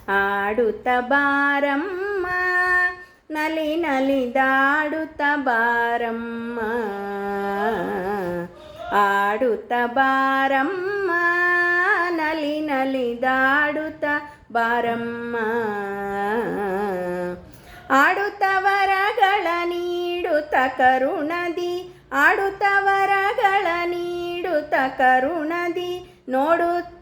ಆಡುತ್ತ ಬಾರಮ್ಮ ನಲಿ ನಲಿದಾಡುತ್ತ ಬಾರಮ್ಮ, ಆಡುತ್ತ ಬಾರಮ್ಮ ನಲಿ ನಲಿದಾಡುತ್ತ ಬಾರಮ್ಮ. ಆಡುತ್ತ ವರಗಳ ನೀಡುತ್ತ ಕರುಣದಿ, ಆಡುತ್ತ ವರಗಳ ನೀಡುತ್ತ ಕರುಣದಿ, ನೋಡುತ್ತಾ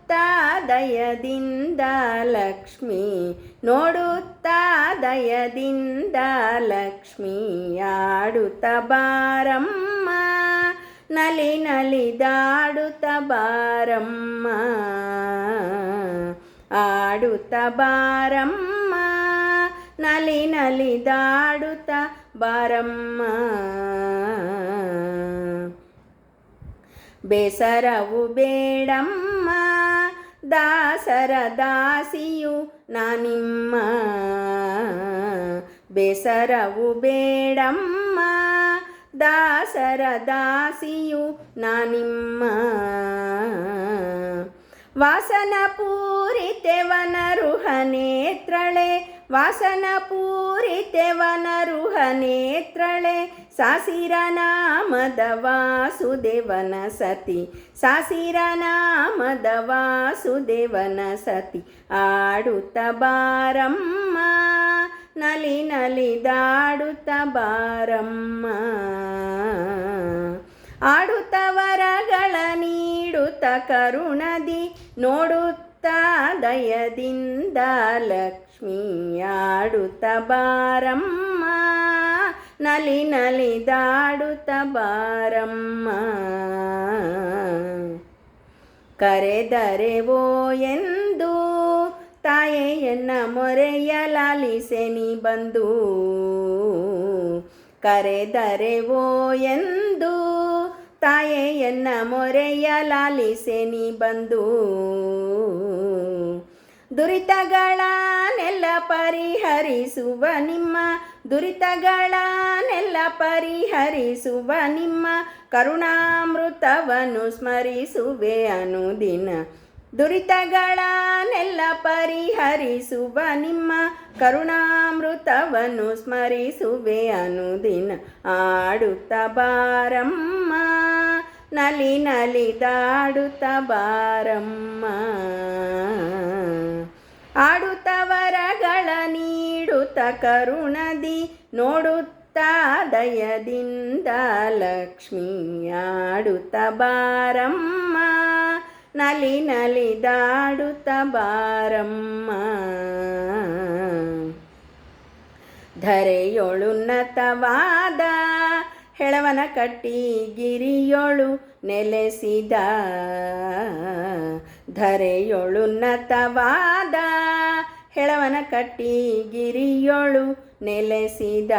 ದಯದಿಂದ ಲಕ್ಷ್ಮೀ, ನೋಡುತ್ತಾ ದಯದಿಂದ ಲಕ್ಷ್ಮೀ. ಆಡುತ್ತ ಬಾರಮ್ಮ ನಲಿ ನಲಿದಾಡುತ್ತ ಬಾರಮ್ಮ, ಆಡುತ್ತ ಬಾರಮ್ಮ ನಲಿ ನಲಿದಾಡುತ್ತ ಬಾರಮ್ಮ. ಬೇಸರವು ಬೇಡಮ್ಮ ದಾಸರ ದಾಸಿಯು ನಾನಿಮ್ಮ, ಬೇಸರವು ಬೇಡಮ್ಮ ದಾಸರ ದಾಸಿಯು ನಾನಿಮ್ಮ. ವಾಸನ ಪೂರಿತೆವನ ರುಹ ನೇತ್ರಳೆ, ವಾಸನ ಪೂರಿತೆವನ ರುಹ ನೇತ್ರಳೆ, ಸಾಸಿರ ನಾಮದ ವಾಸುದೇವನ ಸತಿ, ಸಾಸಿರ ನಾಮದ ವಾಸುದೇವನ ಸತಿ. ಆಡುತ್ತ ಬಾರಮ್ಮ ನಲಿ ನಲಿದಾಡುತ್ತ ಬಾರಮ್ಮ, ಆಡುತ್ತ ವರಗಳ ನೀಡುತ್ತ ಕರುಣದಿ, ನೋಡುತ್ತಾ ದಯದಿಂದ ಲಕ್ಷ್ಮೀ. ಆಡುತ್ತ ಬಾರಮ್ಮ ನಲಿ ನಲಿದಾಡುತ್ತ ಬಾರಮ್ಮ. ಕರೆದರೆ ಓ ಎಂದು ತಾಯೆಯನ್ನ ಮೊರೆಯಲಾಲಿಸೆ ನೀ ಬಂದು, ಕರೆದರೆ ಓ ಎಂದು ತಾಯೆಯನ್ನ ಮೊರೆಯಲಾಲಿಸೆ ನೀ ಬಂದು. ದುರಿತಗಳನ್ನೆಲ್ಲ ಪರಿಹರಿಸುವ ನಿಮ್ಮ, ದುರಿತಗಳನ್ನೆಲ್ಲ ಪರಿಹರಿಸುವ ನಿಮ್ಮ ಕರುಣಾಮೃತವನ್ನು ಸ್ಮರಿಸುವೆ ಅನುದಿನ. ದುರಿತಗಳನ್ನೆಲ್ಲ ಪರಿಹರಿಸುವ ನಿಮ್ಮ ಕರುಣಾಮೃತವನ್ನು ಸ್ಮರಿಸುವೆ ಅನುದಿನ. ಆಡುತ್ತ ಬಾರಮ್ಮ ನಲಿ ನಲಿದಾಡುತ್ತ ಬಾರಮ್ಮ, ಆಡುತ್ತ ವರಗಳ ನೀಡುತ್ತ ಕರುಣದಿ, ನೋಡುತ್ತಾ ದಯದಿಂದ ಲಕ್ಷ್ಮೀ. ಆಡುತ್ತ ಬಾರಮ್ಮ ನಲಿ ನಲಿದಾಡುತ್ತ ಬಾರಮ್ಮ. ಧರೆಯೊಳುನ್ನತವಾದ ಹೆಳವನ ಕಟ್ಟಿ ಗಿರಿಯೊಳು ನೆಲೆಸಿದ, ಧರೆಯೊಳುನ್ನತವಾದ ಹೆಳವನ ಕಟ್ಟಿ ಗಿರಿಯೊಳು ನೆಲೆಸಿದ.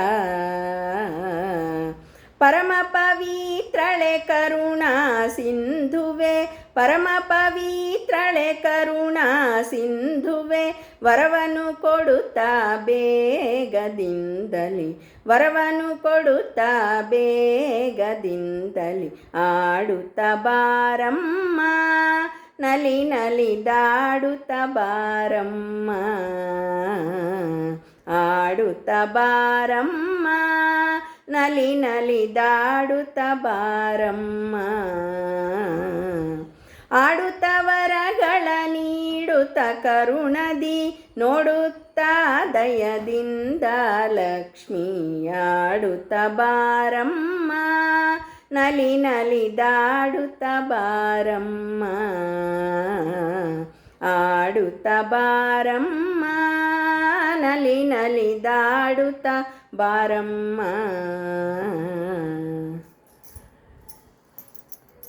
ಪರಮ ಪವಿತ್ರಳೆ ಕರುಣಾ ಸಿಂಧುವೆ, ಪರಮ ಪವಿತ್ರಳೆ ಕರುಣಾ ಸಿಂಧುವೆ, ವರವನ್ನು ಕೊಡುತ್ತಾ ಬೇಗದಿಂದಲಿ, ವರವನ್ನು ಕೊಡುತ್ತಾ ಬೇಗದಿಂದಲಿ. ಆಡುತ್ತ ಬಾರಮ್ಮ ನಲಿ ನಲಿದಾಡುತ್ತ ಬಾರಮ್ಮ, ಆಡುತ್ತ ಬಾರಮ್ಮ ನಲಿ ನಲಿದಾಡುತ್ತ ಬಾರಮ್ಮ. ಆಡುತ್ತ ವರಗಳ ನೀಡುತ್ತ ಕರುಣದಿ, ನೋಡುತ್ತಾ ದಯದಿಂದ ಲಕ್ಷ್ಮೀ. ಆಡುತ್ತ ಬಾರಮ್ಮ ನಲಿ ನಲಿದಾಡುತ್ತ ಬಾರಮ್ಮ, ಆಡುತ್ತ ಬಾರಮ್ಮ ನಲಿ ನಲಿದಾಡುತ್ತ ಬಾರಮ್ಮ.